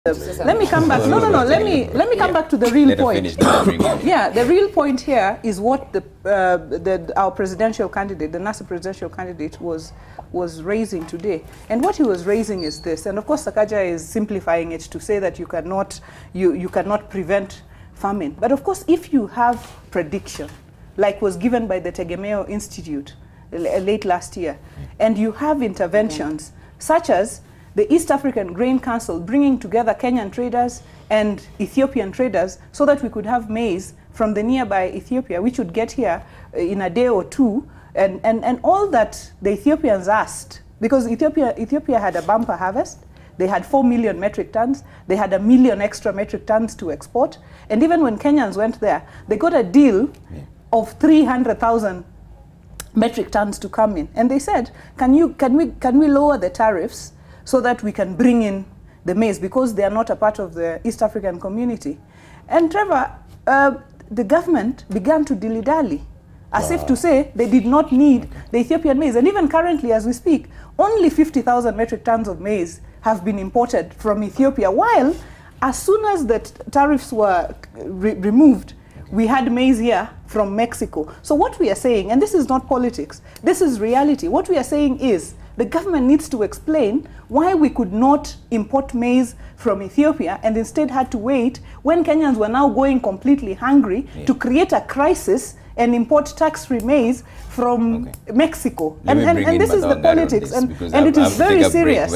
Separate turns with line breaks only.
Let me come back. No. Let me come back to the real point. Yeah, the real point here is what our presidential candidate, the NASA presidential candidate, was raising today. And what he was raising is this. And of course, Sakaja is simplifying it to say that you cannot prevent famine. But of course, if you have prediction, like was given by the Tegemeo Institute late last year, and you have interventions such as the East African Grain Council bringing together Kenyan traders and Ethiopian traders so that we could have maize from the nearby Ethiopia, which would get here in a day or two, and all that the Ethiopians asked, because Ethiopia had a bumper harvest. They had 4 million metric tons. They had 1 million extra metric tons to export. And even when Kenyans went there, they got a deal of 300,000 metric tons to come in. And they said, can we lower the tariffs so that we can bring in the maize, because they are not a part of the East African community. And Trevor, the government began to dilly-dally, as if to say they did not need the Ethiopian maize. And even currently, as we speak, only 50,000 metric tons of maize have been imported from Ethiopia, while as soon as the tariffs were removed, we had maize here from Mexico. So what we are saying, and this is not politics, this is reality, what we are saying is the government needs to explain why we could not import maize from Ethiopia and instead had to wait when Kenyans were now going completely hungry to create a crisis and import tax-free maize from Mexico. And this is the politics, and it is very serious.